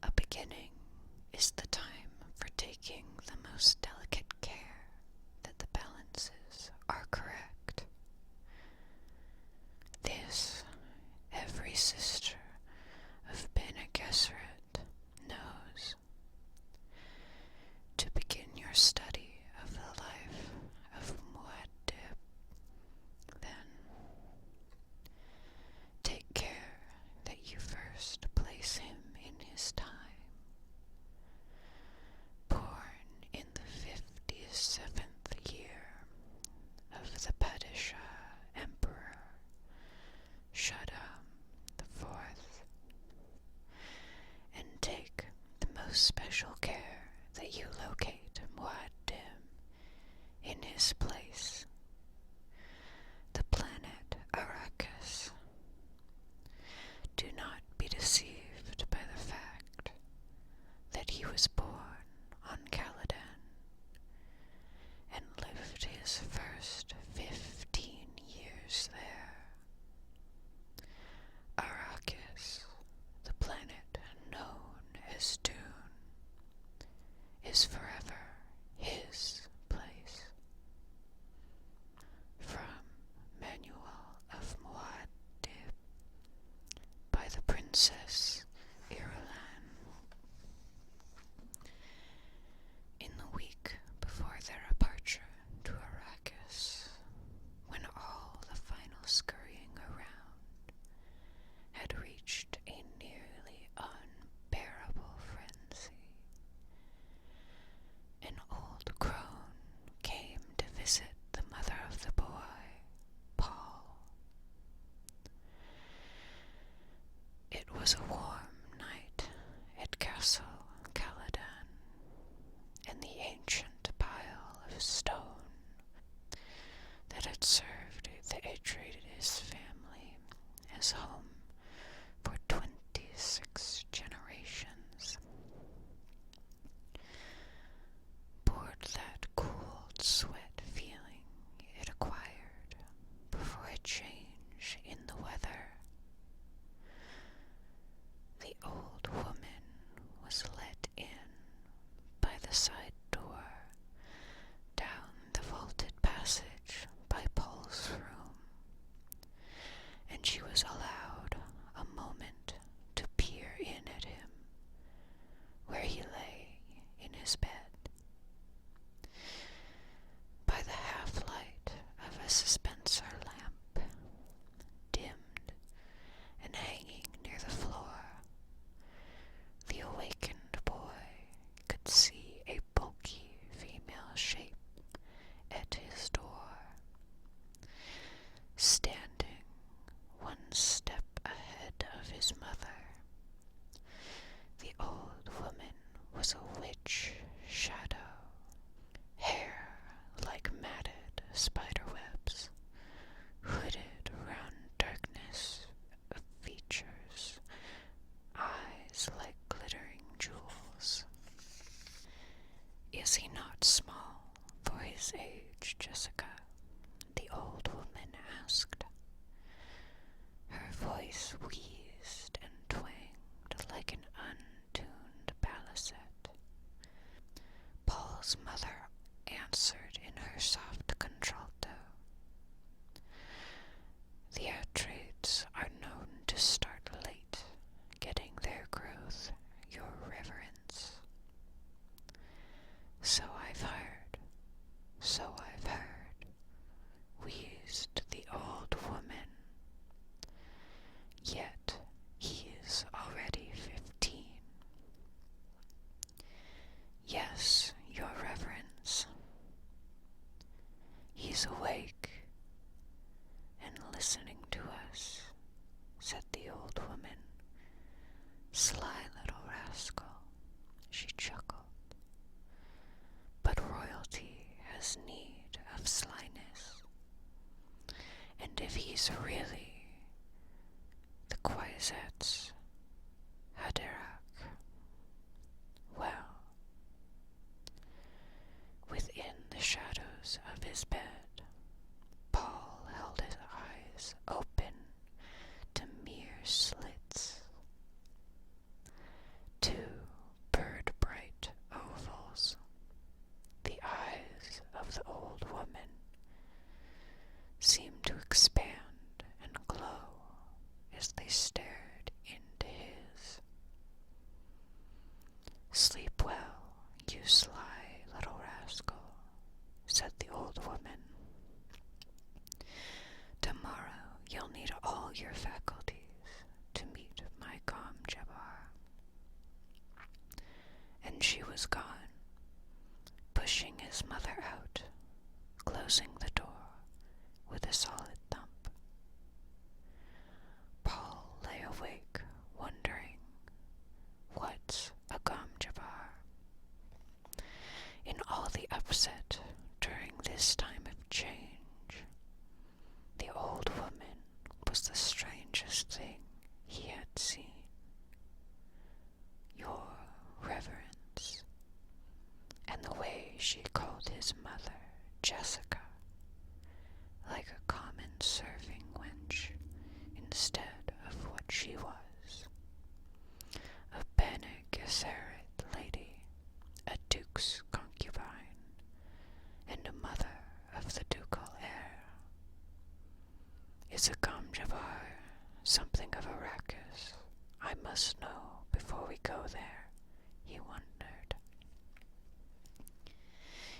A beginning is the time for taking the most delicate care that the balances are correct. This every sister of Bene Gesserit knows. To begin your study of the life of Muad'Dib, then take care that you first place him in his time. Born in the 57th year of the Padishah Emperor Shaddam IV, and take the most special care that you locate Muad'Dim in his place, the planet Arrakis. Do not be deceived by the fact that he was born on Caladan and lived his first 15 years there. Arrakis, the planet known as Dune, is forever his place. From Manual of Muad'Dib by the Princess Irulan. In the week before their departure to Arrakis, when all the final scurrying around had reached a nearly unbearable frenzy, an old crone came to visit the mother of the boy, Paul. It was a warm night at Castle Caladan, and the ancient pile of stone that had served the Atreides family as home for 26 generations poured that cooled sweat feeling it acquired before a change in the weather. The old woman was let in by the side door down the vaulted passage by Paul's room, and she was allowed a moment to peer in at him where he lay in his bed. By the half-light of a dispenser lamp, dimmed and hanging near the floor, the awakened boy could see a bulky female shape at his door, standing one step ahead of his mother. The old woman was a witch shadow, hair like matted spiderwebs, hooded around darkness of features, eyes like glittering jewels. Is he not small for his age, Jessica? The old woman asked. Her voice wheezed and twanged like an untuned balisette. Paul's mother answered in her soft contralto. The Atreides are known to start late, getting their growth, your reverence. So I've heard, wheezed the old woman. Yet he is already 15. Yes, your reverence. He's awake and listening to us, said the old woman. Sly little rascal, she chuckled. But royalty has need of slyness, and if he's really the Kwisatz Haderach, well, within the shadows of his bed, Paul held his eyes open to mere slits. Two all your faculties to meet my Gom Jabbar. And she was gone, pushing his mother out, closing the door with a solid thump. Paul lay awake, wondering, what's a Gom Jabbar? In all the upset during this time of change, the old woman was the strangest thing he had seen. Your Reverence, and the way she called his mother Jessica, like a common serving wench instead of what she was, a Bene Gesserit lady, a duke's concubine, and a mother of the ducal heir. Is a Gom Jabbar something of Arrakis? I must know before we go there, he wondered.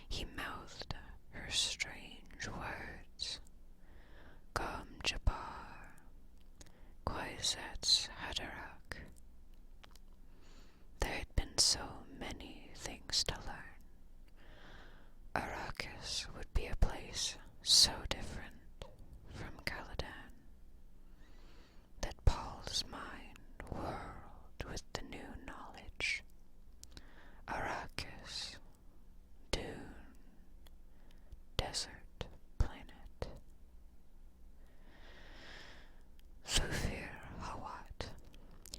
He mouthed her strange words. Gom Jabbar, Kwisatz Haderach. There had been so many things to learn. Arrakis would be a place so different from Caladan that Paul's mind whirled with the new knowledge. Arrakis, Dune, desert planet. Thufir Hawat,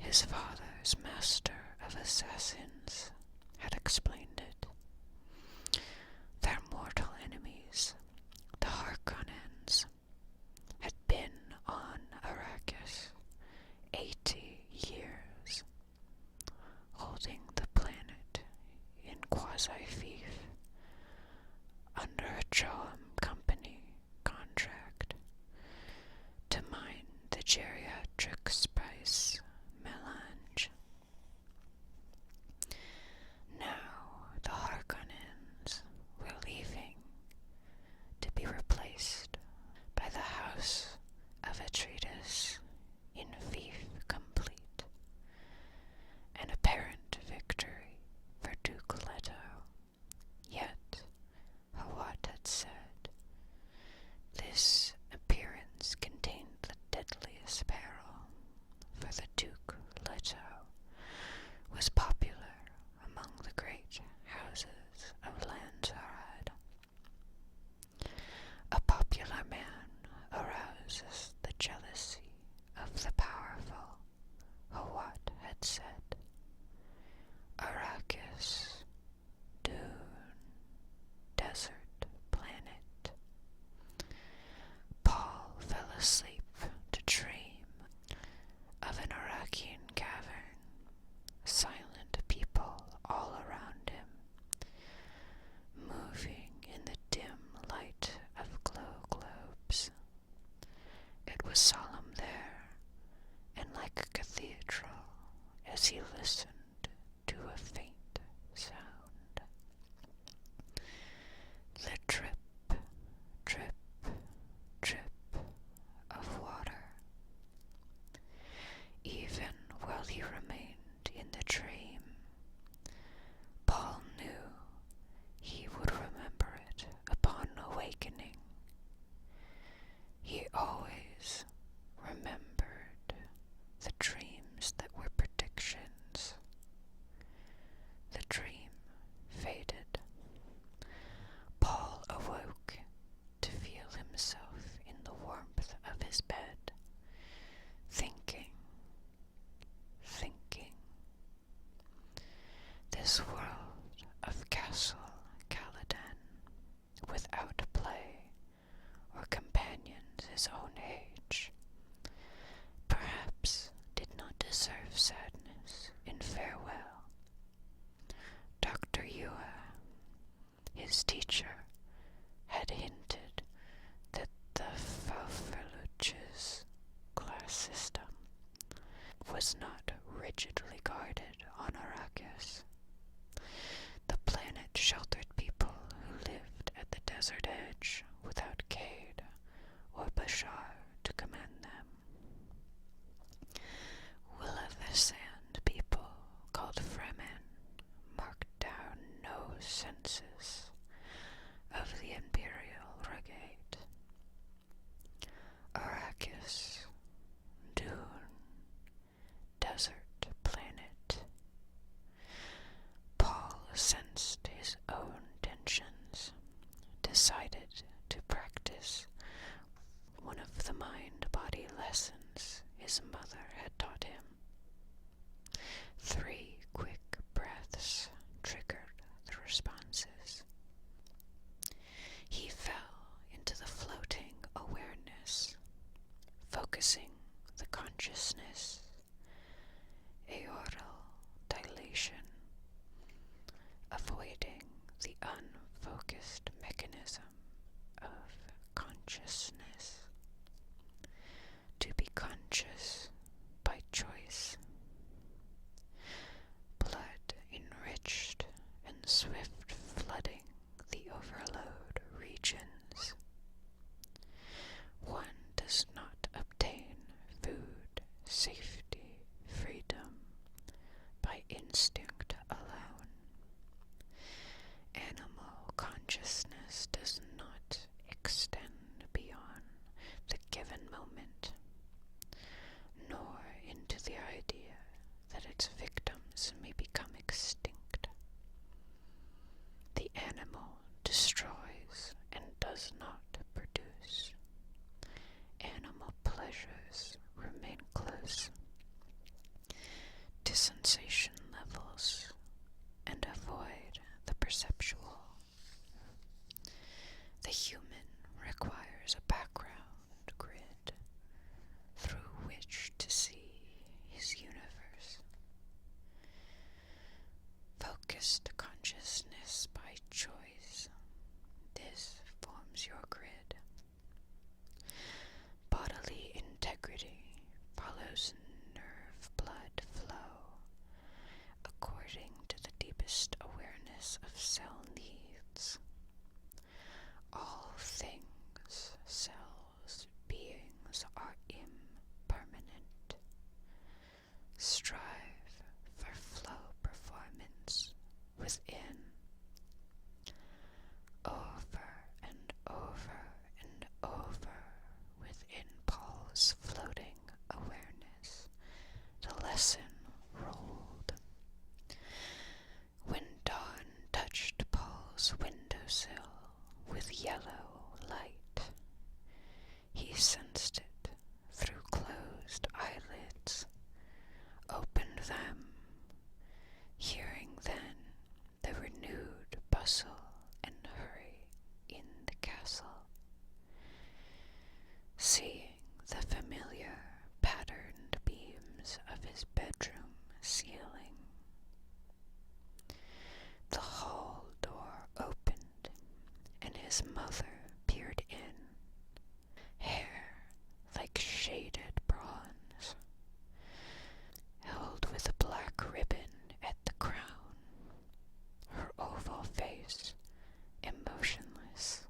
his father's master of assassins, had explained it. Their mortal enemies, the Harkonnens, had been on Arrakis 80 years, holding the planet in quasi-fief under a Joam Company contract to mine the geriatric spice melange. Now the Harkonnens were leaving to be replaced by the House of Atreides in fief complete, an apparent victory for Duke Leto. Yet, Hawat had said, this appearance contained the deadliest peril, for the Duke Leto was popular among the great houses of Landsharad. A popular man arouses the jealousy of the powerful, Hawat had said. Arrakis, Dune, desert planet. Paul fell asleep to dream of an Arakian cavern, silent people all around him, moving in the dim light of glow globes. It was solemn there, and like a cathedral, as he listened to a faint sound. The drip, drip, drip of water. Even while he remained in the dream, Paul knew he would remember it upon awakening. He always remembered the dreams that were predictions. The dream faded. Paul awoke to feel himself in the warmth of his bed, thinking. This world of Castle Caladan, without play or companions his own age, perhaps did not deserve sadness in farewell. Dr. Yua, his teacher, had hinted that the Fauferluches class system was not rigidly guarded on Arrakis. The planet sheltered people who lived at the desert edge without Cade or Bashar to command them. lessons his mother had taught him. 3 quick breaths triggered the responses. He fell into the floating awareness, focusing the consciousness, aortal dilation, avoiding the unfocused mechanism of consciousness. To be conscious by choice. Blood enriched and swift flooding the overload regions. One does not obtain food, safety, freedom by instinct alone. Animal consciousness does not extend beyond the given moment, nor into the idea that its victims may become extinct. The animal destroys and does not produce. Animal pleasures remain close to sensation levels and avoid the perceptual. The human requires a background grid through which to see his universe. Focused consciousness by choice. This forms your grid. Bodily integrity follows nerve blood flow according to the deepest awareness of cell needs. All things, cells, beings are impermanent. Strive for flow performance within. Over and over and over within Paul's floating awareness, the lesson rolled. When dawn touched Paul's windowsill with yellow light, he sensed it through closed eyelids, opened them, hearing then the renewed bustle and hurry in the castle, seeing the familiar patterned beams of his bedroom ceiling. The hall door opened, and his mother peered in, hair like shaded bronze, held with a black ribbon at the crown, her oval face emotionless,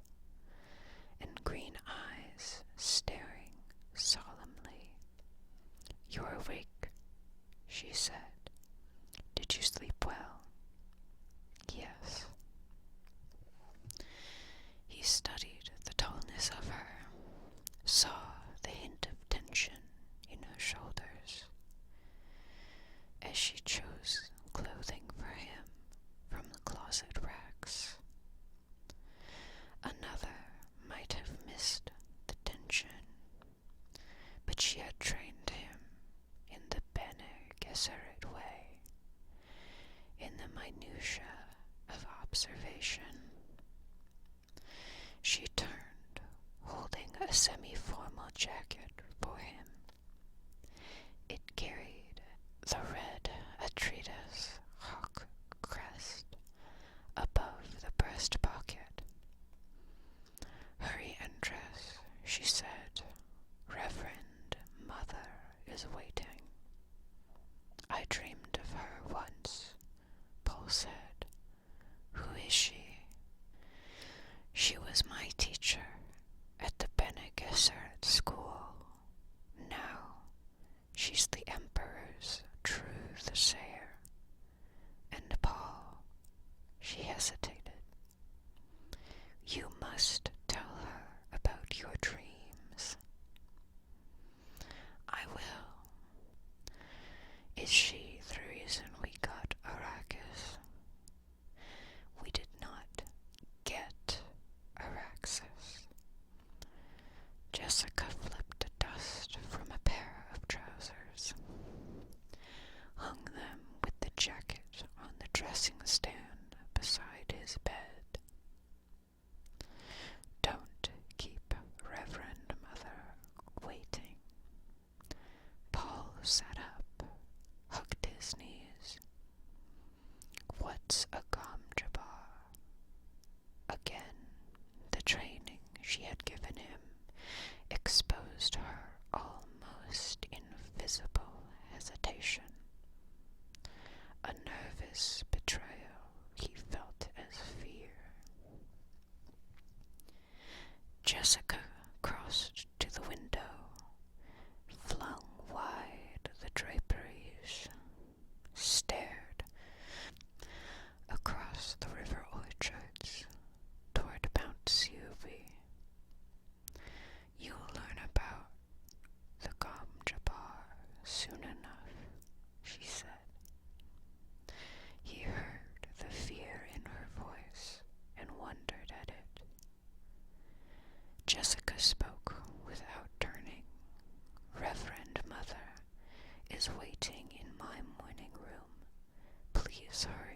and green eyes staring solemnly. "You're awake," she said. "Did you sleep well?" "Yes." He studied the tallness of her, saw the hint of tension in her shoulders as she chose clothing for him from the closet racks. Another might have missed the tension, but she had trained him in the Bene Gesserit way, in the minutiae of observation. She turned, holding a semi-formal jacket for him. It carried the red Atridas hawk crest above the breast pocket. "Hurry and dress," she said. "Reverend Mother is waiting." "I dreamed of her once," Paul said. "Who is she?" "She was my teacher at the Bene Gesserit school. Now she's the Emperor's truth-sayer." And Paul, she hesitated. "You must tell her about your dreams." "I will," Jessica spoke without turning. Reverend Mother is waiting in my morning room. Please hurry.